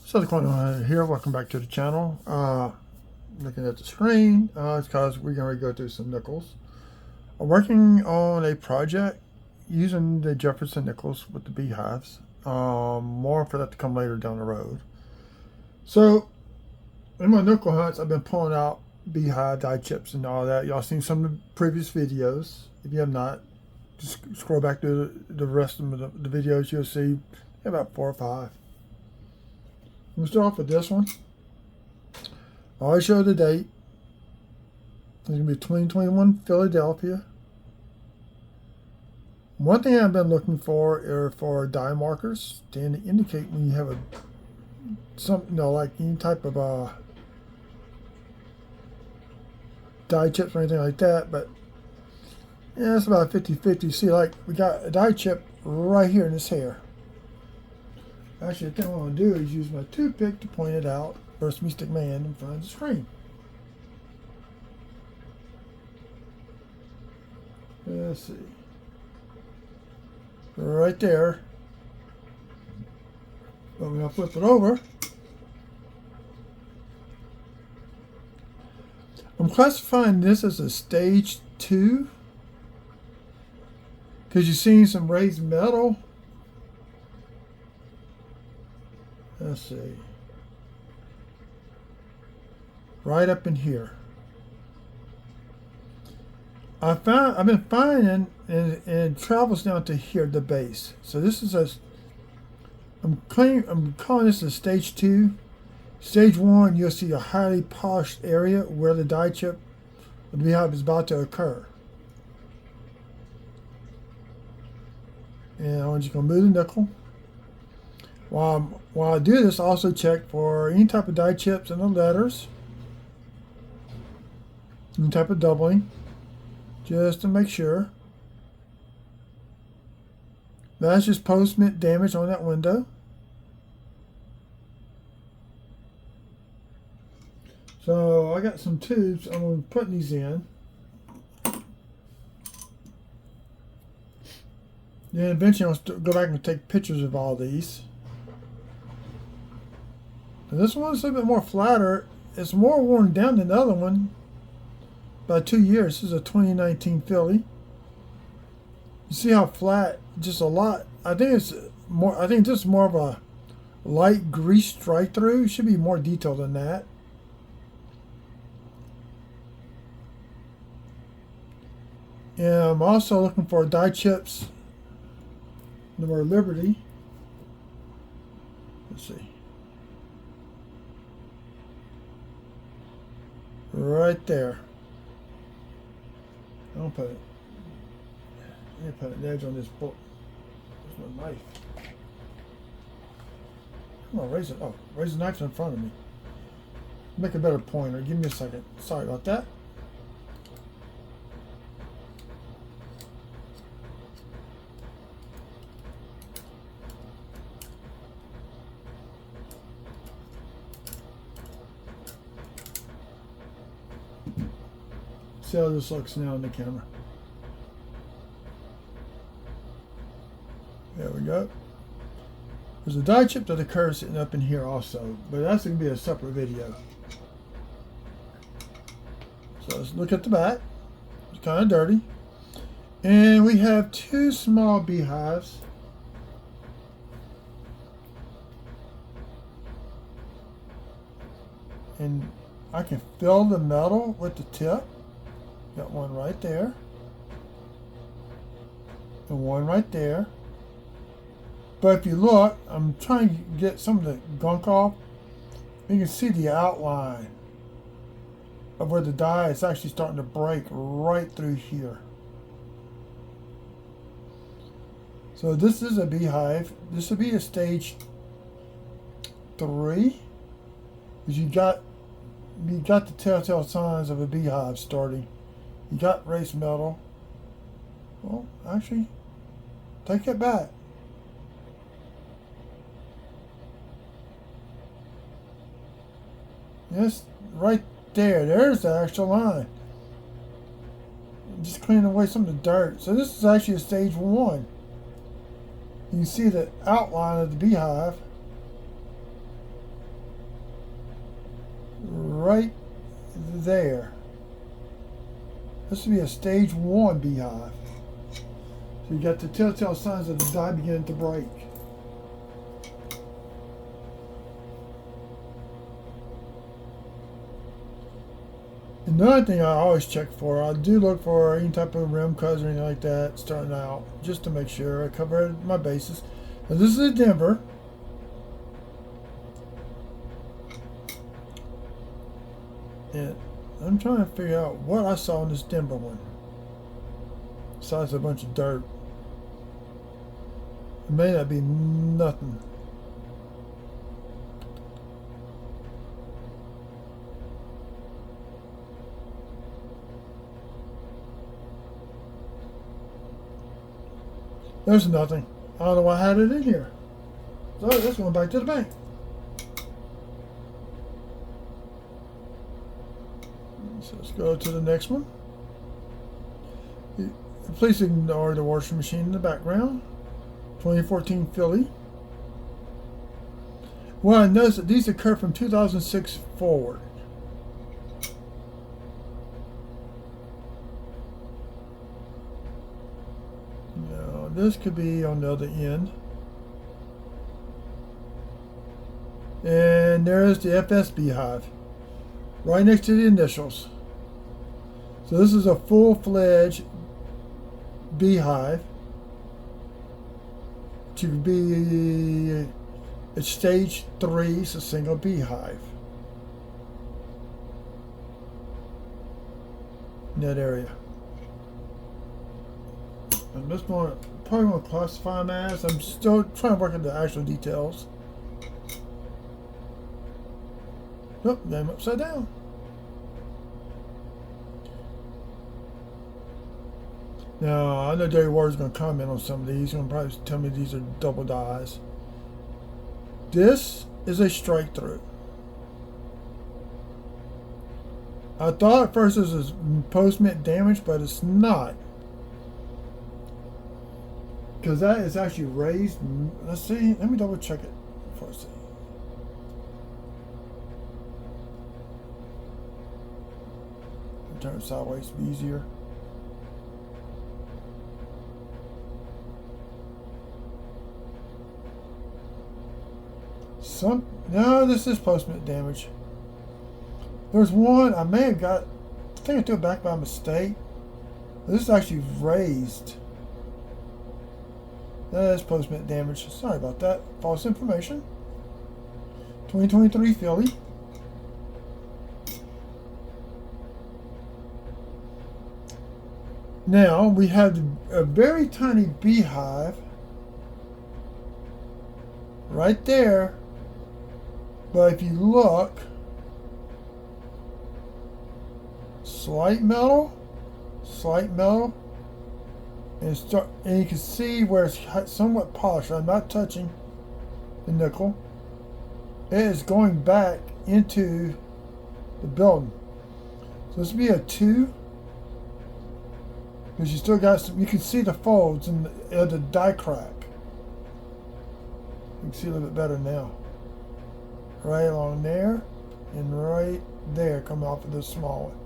So what's going on here? Welcome back to the channel. Looking at the screen, it's because we're going to go through some nickels. I'm working on a project using the Jefferson nickels with the beehives. More for that to come later down the road. So in my nickel hunts, I've been pulling out beehive dye chips and all that. Y'all seen some of the previous videos. If you have not, just scroll back to the rest of the videos. You'll see about 4 or 5. I'm going to start off with this one. I always show the date. It's going to be 2021 Philadelphia. One thing I've been looking for are for dye markers to indicate when you have like any type of dye chips or anything like that. But yeah, it's about 50-50. See, like we got a dye chip right here in this hair. Actually, the thing I want to do is use my toothpick to point it out versus me stick my hand in front of the screen. Let's see. Right there. But we're going to flip it over. I'm classifying this as a stage 2 because you're seeing some raised metal. Let's see. Right up in here. I've been finding, and it travels down to here, the base. So this is I'm calling this a stage 2. Stage 1, you'll see a highly polished area where the dye chip of the beehive is about to occur. And I'm just going to move the nickel. While I do this, I also check for any type of dye chips in the letters, any type of doubling, just to make sure. That's just post-mint damage on that window. So I got some tubes. I'm going to put these in. Then eventually I'll go back and take pictures of all these. And this one's a little bit more flatter. It's more worn down than the other one by 2 years. This is a 2019 Philly. You see how flat? Just a lot. I think it's more. I think this is more of a light grease strike through. It should be more detailed than that. And I'm also looking for dye chips. The more Liberty. Let's see. Right there. I'll put it. I'm gonna put an edge on this book. There's my knife. Come on, raise it. Oh, raise the knife in front of me. Make a better pointer. Give me a second. Sorry about that. See how this looks now on the camera. There we go. There's a dye chip that occurs sitting up in here also, but that's going to be a separate video. So let's look at the back. It's kind of dirty. And we have 2 small beehives. And I can fill the metal with the tip. Got one right there. And one right there. But if you look, I'm trying to get some of the gunk off. You can see the outline of where the dye is actually starting to break right through here. So this is a beehive. This would be a stage 3. Because you got the telltale signs of a beehive starting. You got raised metal. Well, actually, take it back. Yes, right there. There's the actual line. Just cleaning away some of the dirt. So this is actually a stage 1. You can see the outline of the beehive. right there. This would be a stage 1 beehive. So you got the telltale signs of the die beginning to break. Another thing I always check for, I do look for any type of rim cuts or anything like that starting out, just to make sure I cover my bases. Now this is a Denver. And I'm trying to figure out what I saw in this Denver one. Besides a bunch of dirt. It may not be nothing. There's nothing. I don't know why I had it in here. So let's go back to the bank. So let's go to the next one. Please ignore the washing machine in the background. 2014 Philly. Well, I noticed that these occur from 2006 forward. Now, this could be on the other end. And there's the FS beehive, right next to the initials. So this is a full-fledged beehive. To be, it's stage 3, it's a single beehive in that area. And this one, probably want to classify them as, I'm still trying to work on the actual details. Nope, got them upside down. Now, I know Jerry Ward's going to comment on some of these. He's going to probably tell me these are double dies. This is a strike through. I thought at first this was post-mint damage, but it's not. Because that is actually raised. Let's see. Let me double check it before I see. Turn it sideways to be easier. No, this is post-mint damage. There's one I may have got. I think I threw it back by mistake. This is actually raised. That is post-mint damage. Sorry about that. False information. 2023 Philly. Now we have a very tiny beehive right there. But if you look, slight metal, and you can see where it's somewhat polished. I'm not touching the nickel. It is going back into the building. So this would be a 2. Because you still got some, you can see the folds and the die crack. You can see a little bit better now. Right along there and right there coming off of this small one.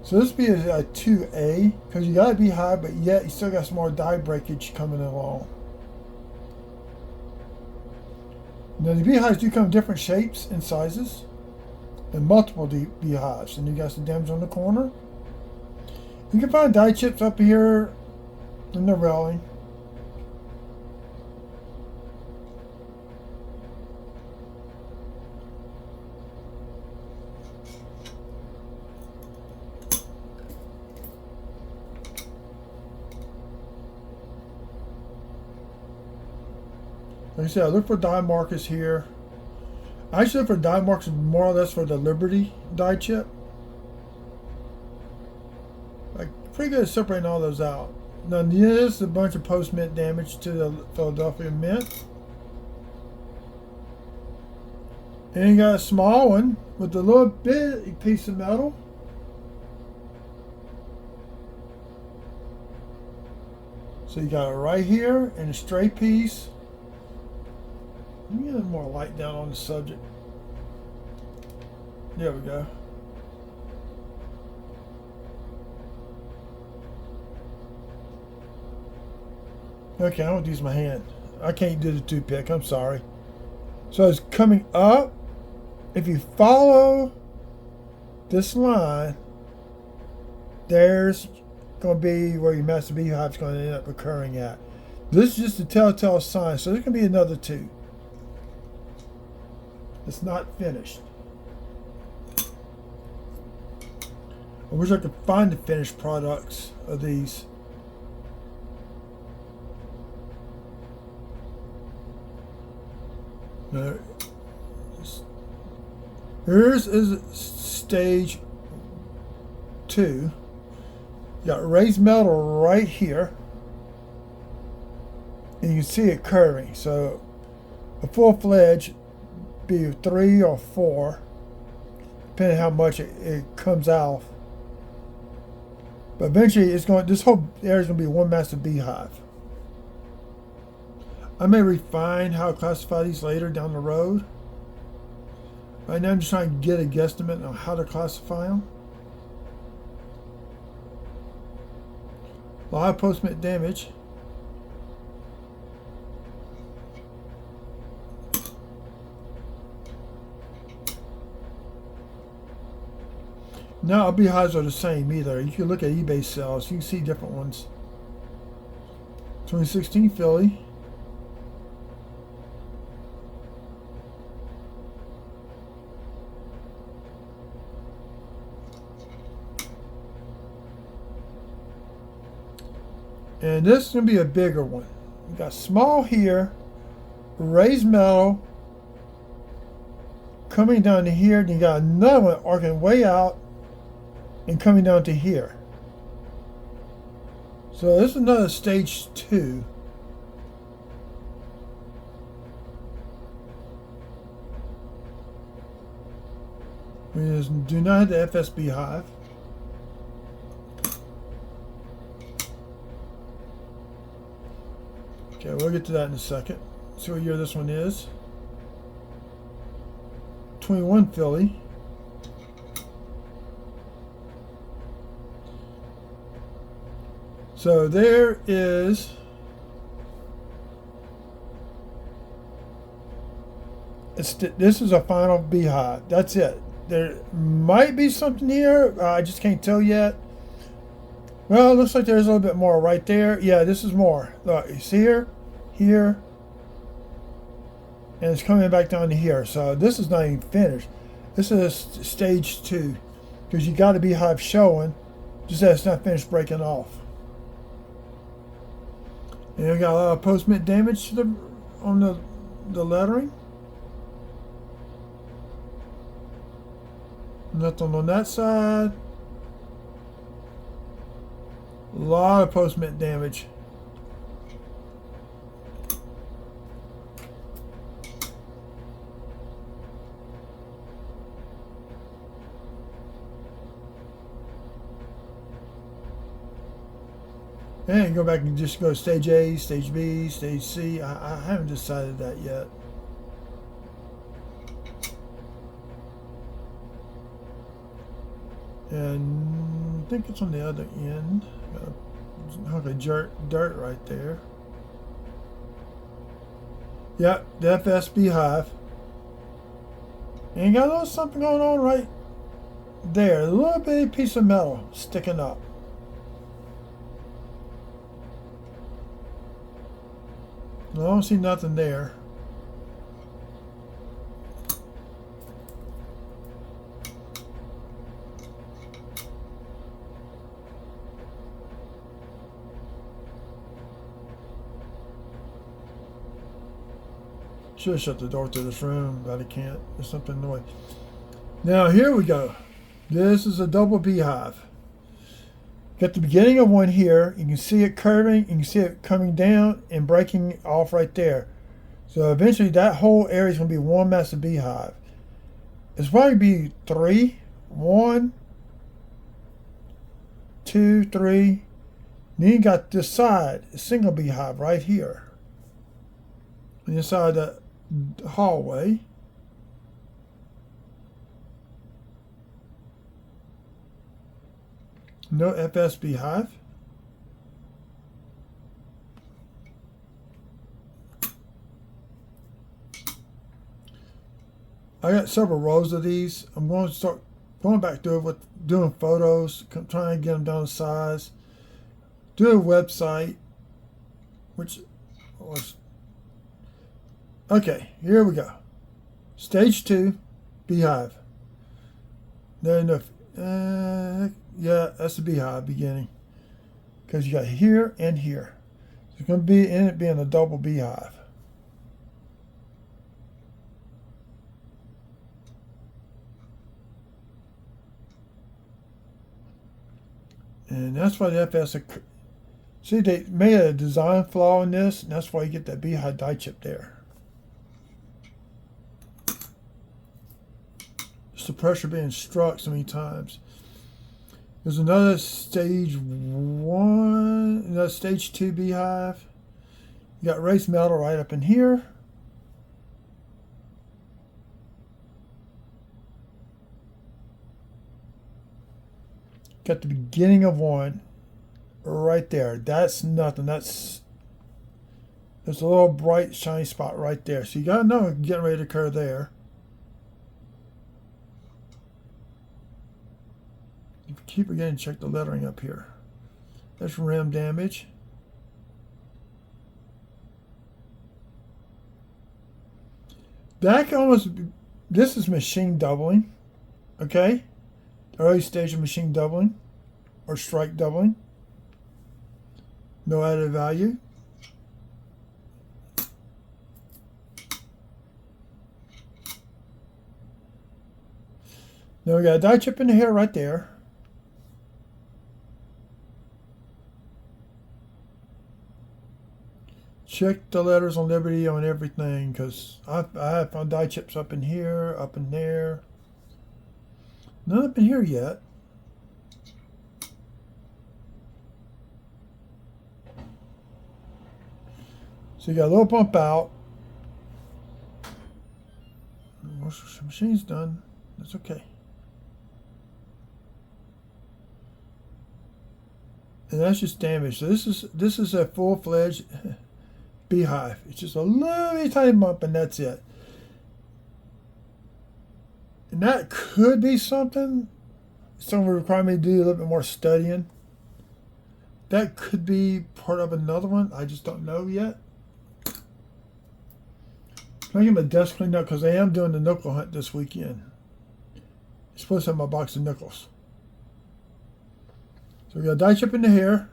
So this would be a 2A because you got to be high, but yet you still got some more die breakage coming along. Now the beehives do come in different shapes and sizes and multiple beehives, and you got some damage on the corner. You can find die chips up here in the railing. Like I said, I look for die markers here. I actually look for die markers more or less for the Liberty die chip. Like, pretty good at separating all those out. Now, this is a bunch of post-mint damage to the Philadelphia Mint. And you got a small one with a little bit piece of metal. So you got it right here and a stray piece. Let me get more light down on the subject. There we go. Okay, I won't use my hand. I can't do the toothpick. I'm sorry. So it's coming up. If you follow this line, there's going to be where your master beehive is going to end up occurring at. This is just a telltale sign. So there's going to be another two. It's not finished. I wish I could find the finished products of these. Here's is stage 2. You got raised metal right here, and you can see it curving. So a full-fledged be 3 or 4, depending on how much it comes out. But eventually, it's going. This whole area is going to be one massive beehive. I may refine how to classify these later down the road. Right now I'm just trying to get a guesstimate on how to classify them. A lot of post-mint damage. Not all beehives are the same either. You can look at eBay sales. You can see different ones. 2016 Philly. And this is going to be a bigger one. You got small here, raised metal, coming down to here. Then you got another one arcing way out and coming down to here. So this is another stage 2. We just do not have the FS beehive. Okay, we'll get to that in a second. See what year this one is. 21 Philly. So there is this is a final beehive. That's it. There might be something here. I just can't tell yet. Well, it looks like there's a little bit more right there. Yeah, this is more. Look, you see here, here, and it's coming back down to here. So this is not even finished. This is stage 2 because you got a beehive showing, just that it's not finished breaking off. And you got a lot of post-mint damage to on the lettering. Nothing on that side. A lot of post-mint damage. And go back and just go stage A, stage B, stage C. I haven't decided that yet. And I think it's on the other end. Got a hunk of dirt right there. Yep, the FS beehive. And you got a little something going on right there. A little bitty piece of metal sticking up. I don't see nothing there. Should have shut the door to this room, but I can't. There's something noise. Now here we go. This is a double beehive. Got the beginning of one here. You can see it curving. You can see it coming down and breaking off right there. So eventually that whole area is going to be one massive beehive. It's probably be 3. 1, 2, 3. Then you got this side, a single beehive right here. Inside the hallway. No FS beehive. I got several rows of these. I'm going to start going back to it with doing photos, trying to get them down to size. Do a website, which was okay. Here we go. Stage 2, beehive. There enough. Yeah, that's the beehive beginning, because you got here and here. So it's going to be in it being a double beehive. And that's why the FS. See, they made a design flaw in this, and that's why you get that beehive die chip there. Just the pressure being struck so many times. There's another stage 1, another stage 2 beehive. You got raised metal right up in here. Got the beginning of one right there. That's nothing. There's a little bright shiny spot right there. So you gotta know it's getting ready to occur there. Keep forgetting to check the lettering up here. That's rim damage. That can almost, this is machine doubling, okay? Early stage of machine doubling or strike doubling. No added value. Now we got a die chip in the hair right there. Check the letters on Liberty on everything, because I have found die chips up in here, up in there. None up in here yet. So you got a little bump out. Most of the machine's done. That's okay. And that's just damage. So this is a full-fledged beehive. It's just a little tiny bump, and that's it. And that could be something. Some would require me to do a little bit more studying. That could be part of another one. I just don't know yet. I'm going to get my desk cleaned up, because I am doing the nickel hunt this weekend. I'm supposed to have my box of nickels. So we got a die chip in the hair,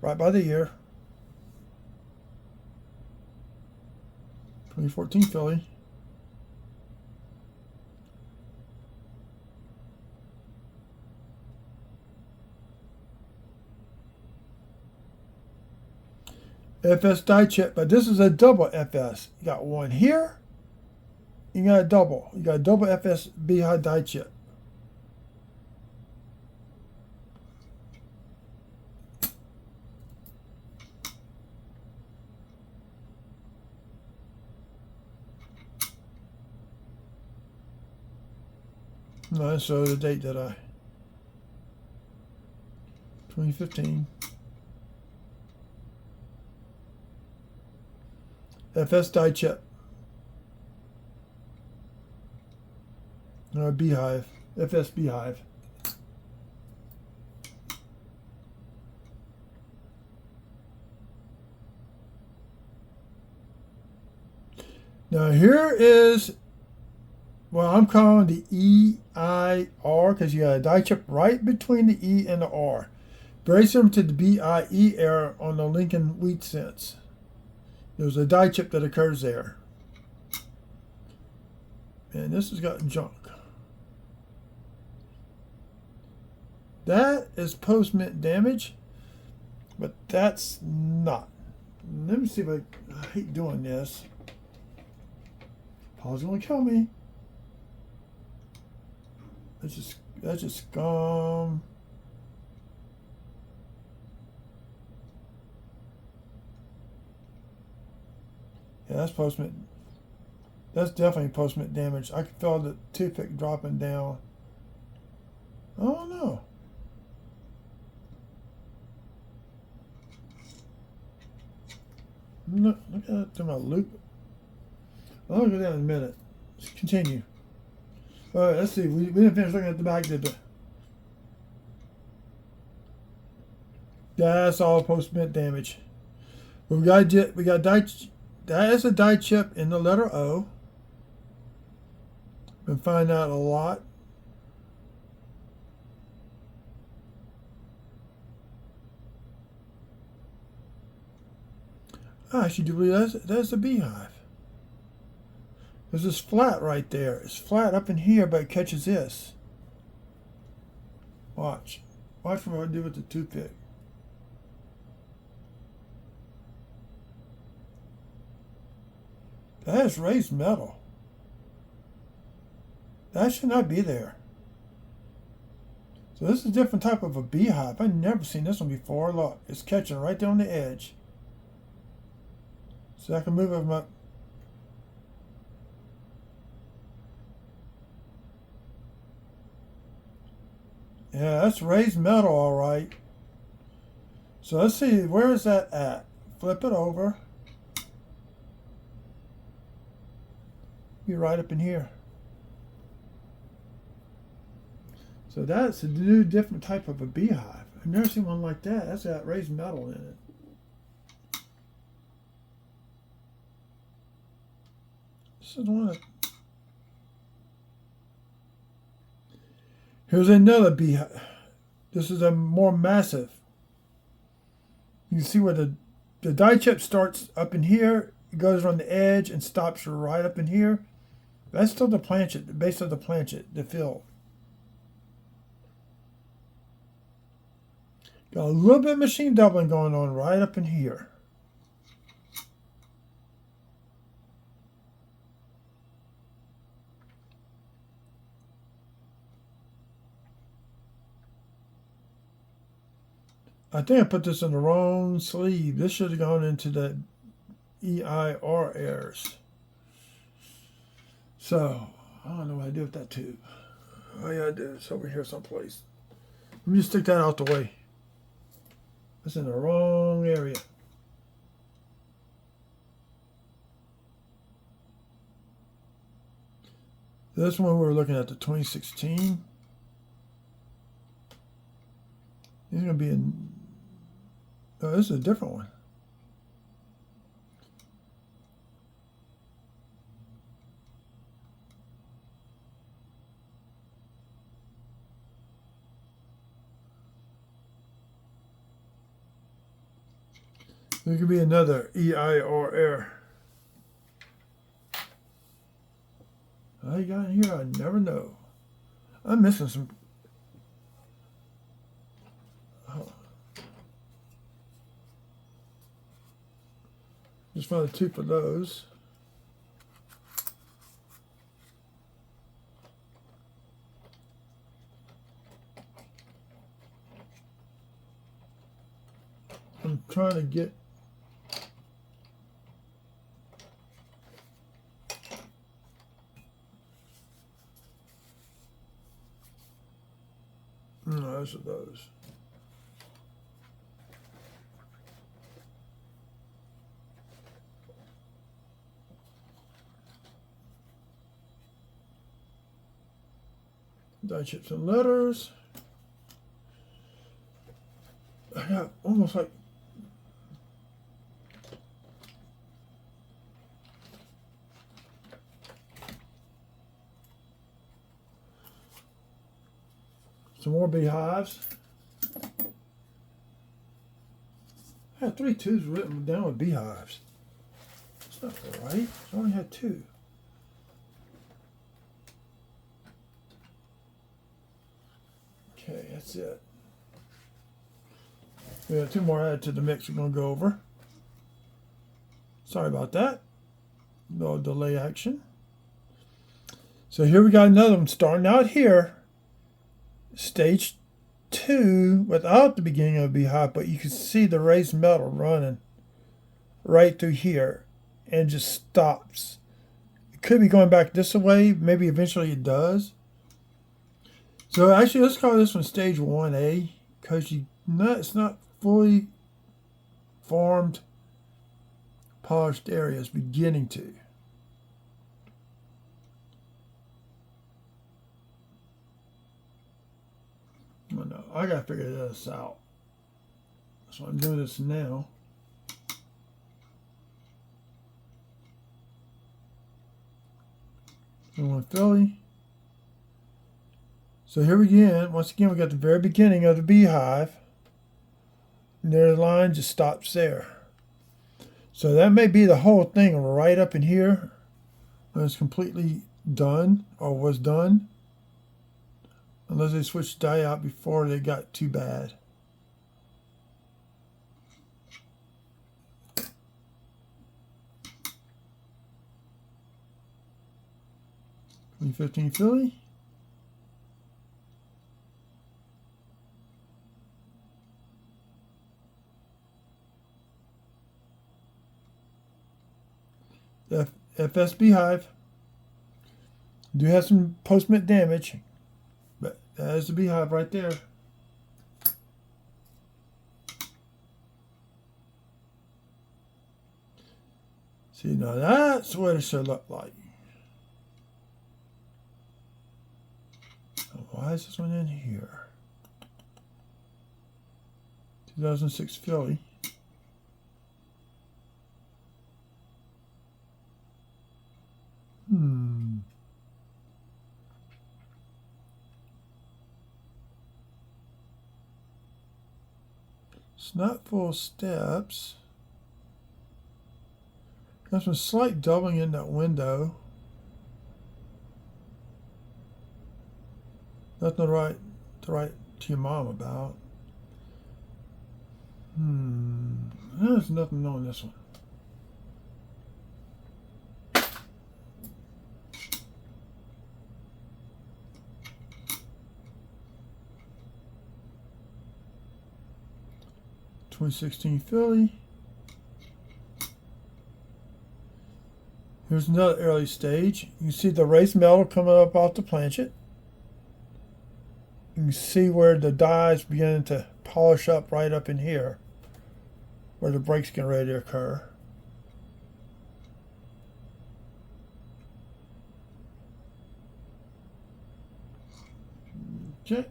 right by the ear. 2014 Philly. FS die chip, but this is a double FS. You got one here, you got a double. You got a double FS beehive die chip. No, so the date that 2015. FS die chip. No, beehive. FS beehive. Now here is what I'm calling the EIR, because you got a die chip right between the E and the R. Very similar to the BIE error on the Lincoln Wheat Sense. There's a die chip that occurs there. And this has got junk. That is post-mint damage, but that's not. Let me see if I hate doing this. Paul's gonna kill me. That's just scum. Yeah, that's post-mint. That's definitely post-mint damage. I can feel the toothpick dropping down. Oh no. Look at that through my loop. I'll look at that in a minute. Let's continue. All right, let's see. We didn't finish looking at the back, did we? That's all post-mint damage. But we got die. That is a die chip in the letter O. Been finding out a lot. I actually do believe that's a beehive. There's this flat right there. It's flat up in here, but it catches this. Watch. Watch what I do with the toothpick. That is raised metal. That should not be there. So this is a different type of a beehive. I've never seen this one before. Look, it's catching right there on the edge. So I can move it up. Yeah, that's raised metal, all right. So let's see, where is that at? Flip it over. Be right up in here. So that's a new, different type of a beehive. I've never seen one like that. That's got raised metal in it. This is one of... Here's another beehive. This is a more massive. You can see where the die chip starts up in here. It goes around the edge and stops right up in here. That's still the planchet, the base of the planchet, the fill. Got a little bit of machine doubling going on right up in here. I think I put this in the wrong sleeve. This should have gone into the EIR errors. So, I don't know what I do with that tube. Oh yeah, I do. It's over here someplace. Let me just stick that out the way. It's in the wrong area. This one we're looking at the 2016. It's going to be in... Oh, this is a different one. There could be another EIR error. How you got in here, I never know. I'm missing some... Oh. Just found a tube of those. I'm trying to get... No, those are those. Die chips and letters. I got almost like some more beehives. I had 3 tubes written down with beehives. That's not right. I only had 2. Okay, that's it. We have 2 more added to the mix we're going to go over. Sorry about that. No delay action. So here we got another one starting out here. Stage 2 without the beginning of a beehive, but you can see the raised metal running right through here and just stops. It could be going back this way. Maybe eventually it does. So actually, let's call this one stage 1A because it's not fully formed polished areas, beginning to. Oh, no, I gotta figure this out. So I'm doing this now. And one Philly. So here again, once again, we got the very beginning of the beehive. And their line just stops there. So that may be the whole thing right up in here when it's completely done or was done. Unless they switched dye out before they got too bad. $2015 Philly. FS beehive. Do have some post-mint damage, but that is the beehive right there. See, now that's what it should look like. Why is this one in here? 2006 Philly. It's not full steps. There's some slight doubling in that window. Nothing to write to your mom about. There's nothing on this one. $2016 Philly. Here's another early stage. You can see the raised metal coming up off the planchet. You can see where the dye is beginning to polish up right up in here, where the break's getting ready to occur. Okay.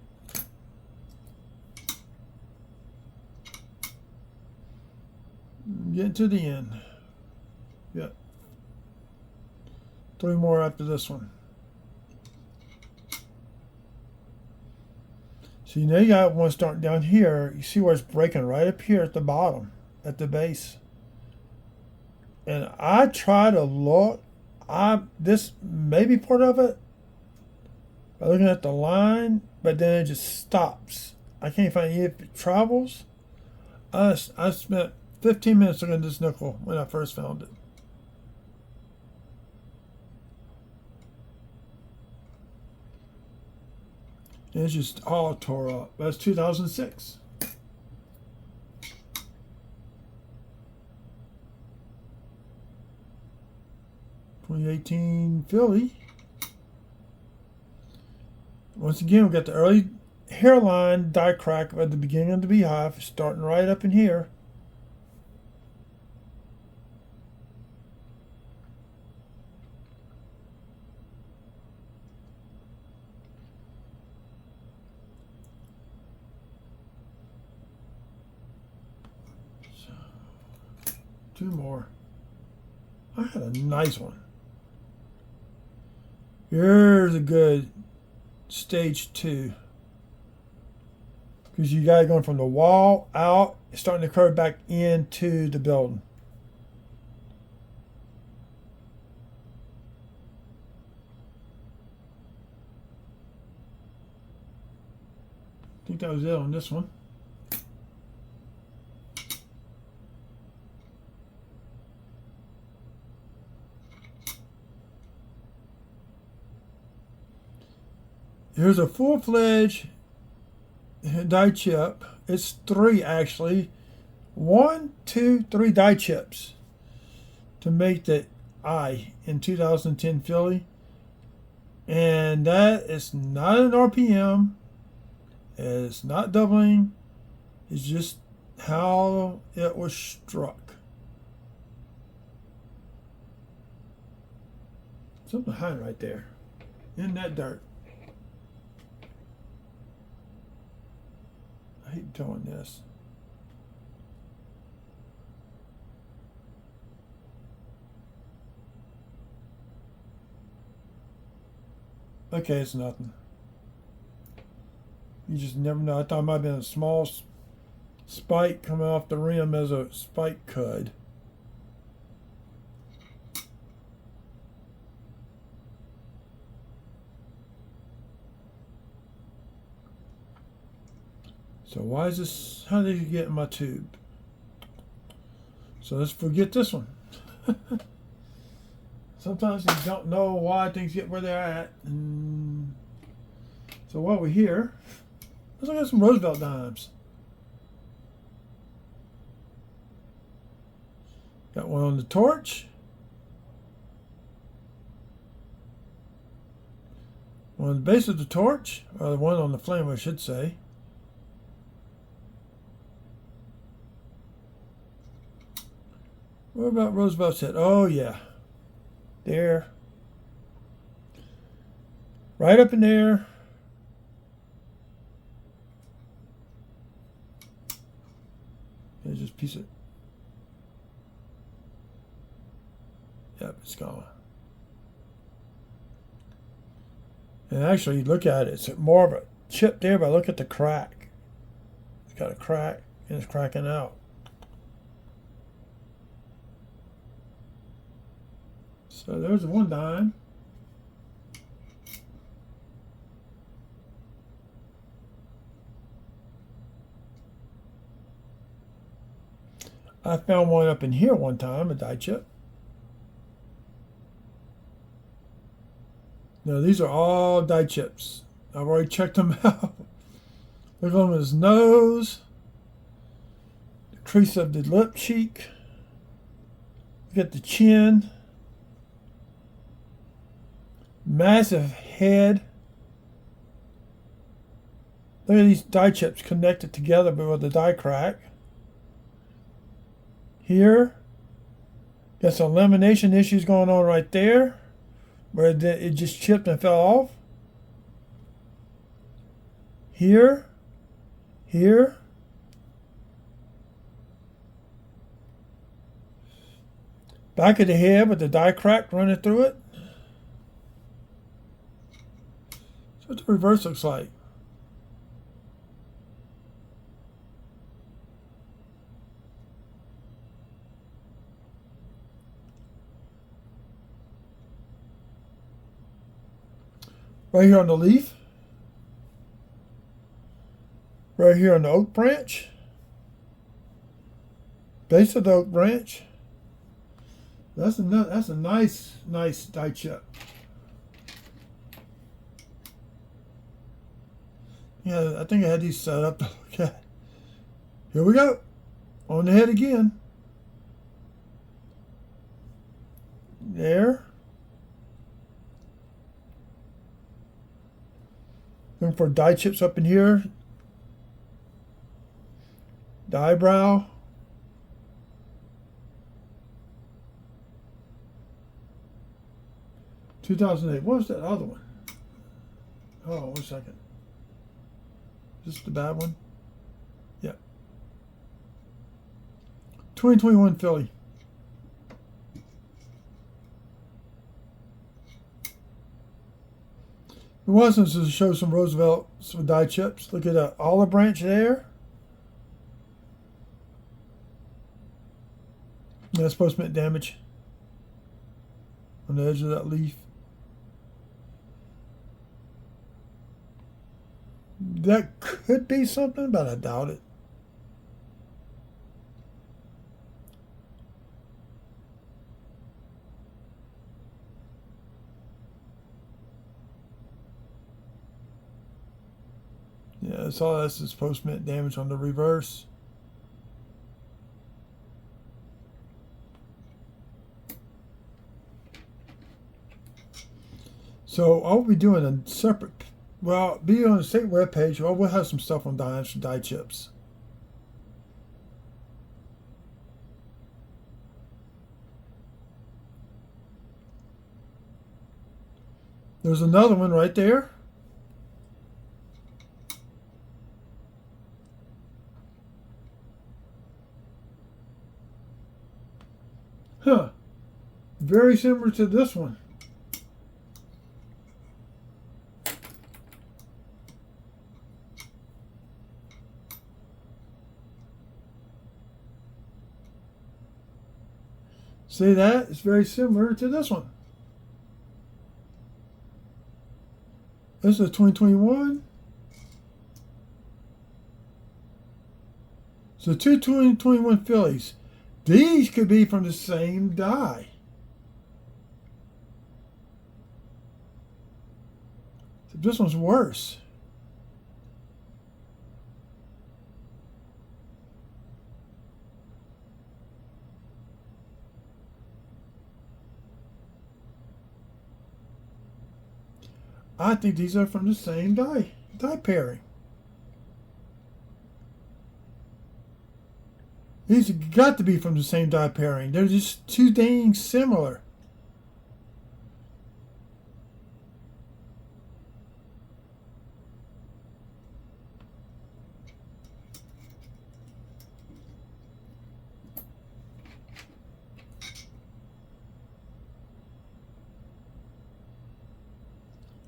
Getting to the end. Yep. 3 more after this one. So now you got one starting down here. You see where it's breaking right up here at the bottom, at the base. And I try to look. This may be part of it by looking at the line, but then it just stops. I can't find any if it travels. I spent 15 minutes looking at this nickel when I first found it. And it's just all tore up. That's 2006. $2018 Philly. Once again, we got the early hairline die crack at the beginning of the beehive, starting right up in here. So, 2 more. I had a nice one. Here's a good stage 2. Because you got it going from the wall out, it's starting to curve back into the building. I think that was it on this one. Here's a full-fledged die chip. It's 3 actually. 1, 2, 3 die chips to make the eye in 2010 Philly. And that is not an RPM. It's not doubling. It's just how it was struck. Something hiding right there in that dirt. I hate doing this. Okay, it's nothing. You just never know. I thought it might have been a small spike coming off the rim as a spike could. So why is this? How did you get in my tube? So let's forget this one. Sometimes you don't know why things get where they're at. So while we're here, let's look at some Roosevelt dimes. Got one on the torch. One on the base of the torch, or the one on the flame, I should say. What about Roosevelt's head? Oh, yeah. There. Right up in there. There's just a piece of... Yep, it's gone. And actually, look at it. It's more of a chip there, but look at the crack. It's got a crack, and it's cracking out. So there's one dime. I found one up in here one time, a die chip. No, these are all die chips. I've already checked them out. Look on his nose, the crease of the lip cheek. Look at the chin. Massive head. Look at these die chips connected together with the die crack. Here, got some lamination issues going on right there, where it just chipped and fell off. Here, here. Back of the head with the die crack running through it. That's what the reverse looks like. Right here on the leaf. Right here on the oak branch. Base of the oak branch. That's a nice die chip. Yeah, I think I had these set up to look at. Here we go. On the head again. There. Looking for die chips up in here. The eyebrow. $2008. What was that other one? Oh, 1 second. Is this the bad one? Yeah. 2021 Philly. It wasn't to show some Roosevelt with die chips. Look at that olive branch there. That's postment damage on the edge of that leaf. That could be something, but I doubt it. Yeah, that's all. That's just post-mint damage on the reverse. So I'll be doing a separate, well, be on the state webpage. Well, we'll have some stuff on dimes for die chips. There's another one right there. Huh. Very similar to this one. See that? It's very similar to this one. This is 2021. So two 2021 fillies. These could be from the same dye. So this one's worse. I think these are from the same dye pairing. These have got to be from the same dye pairing. They're just too dang similar.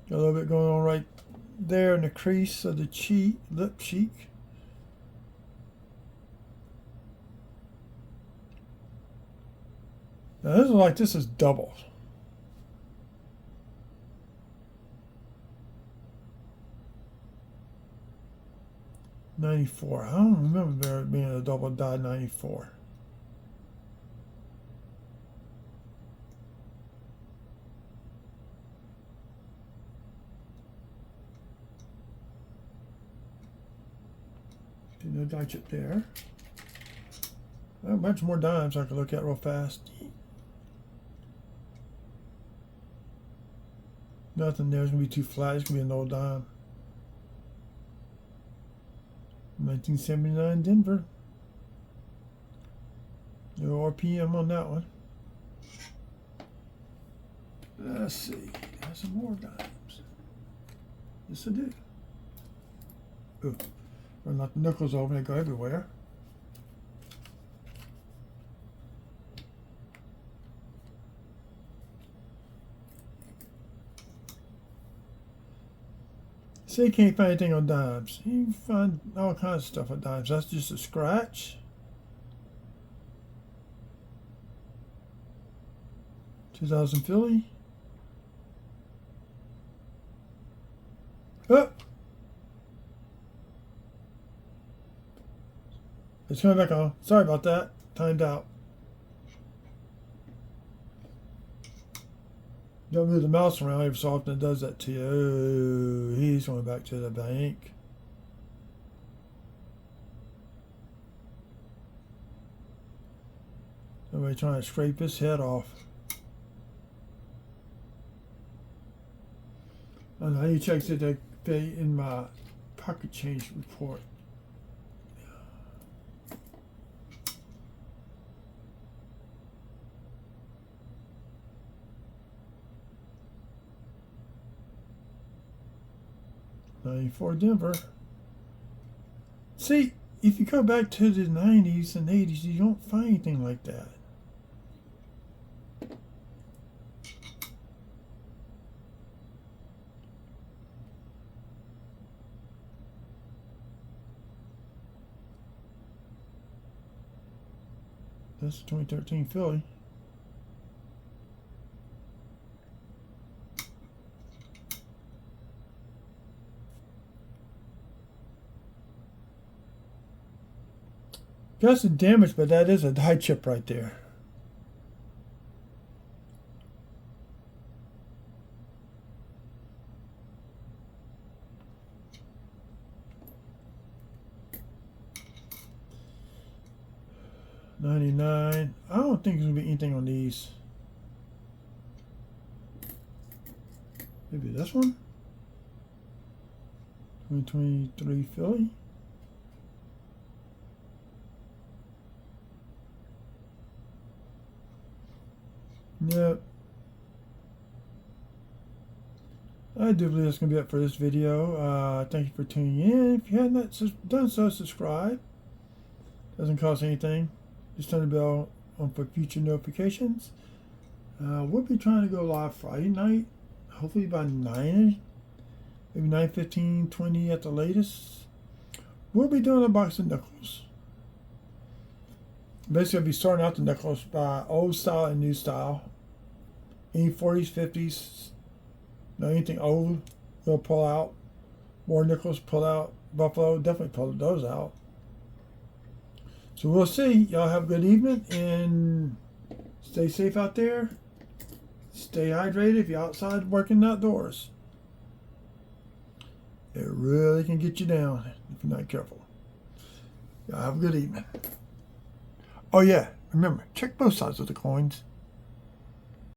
Got a little bit going on right there in the crease of the cheek, lip cheek. Now this is like this is double. '94. I don't remember there being a double dye '94. No dye chip there. A bunch more dimes I could look at real fast. Nothing there. It's going to be too flat. It's going to be an old dime. 1979 Denver. No RPM on that one. Let's see. Have some more dimes. Yes, I do. Ooh. Or knock the knuckles over, they go everywhere. See, you can't find anything on dimes. You can find all kinds of stuff on dimes. That's just a scratch. 2000 Philly. Oh! It's coming back on. Sorry about that. Timed out. Don't move the mouse around every so often. It does that to you. Oh, he's going back to the bank. Somebody trying to scrape his head off. And I need to check that they in my pocket change report. '94 Denver. See, if you go back to the 90s and 80s, you don't find anything like that. That's the 2013 Philly. Got some damage, but that is a dye chip right there. '99. I don't think there's gonna be anything on these. Maybe this one. 2023 Philly. Yep. I do believe that's going to be it for this video. Thank you for tuning in. If you haven't done so, subscribe. Doesn't cost anything. Just turn the bell on for future notifications. We'll be trying to go live Friday night, hopefully by 9, maybe 9:15, 20 at the latest. We'll be doing a box of nickels. Basically, I'll be sorting out the nickels by old style and new style. Any 40s, 50s, anything old, we'll pull out. More nickels, pull out. Buffalo, definitely pull those out. So we'll see. Y'all have a good evening and stay safe out there. Stay hydrated if you're outside working outdoors. It really can get you down if you're not careful. Y'all have a good evening. Oh yeah, remember, check both sides of the coins.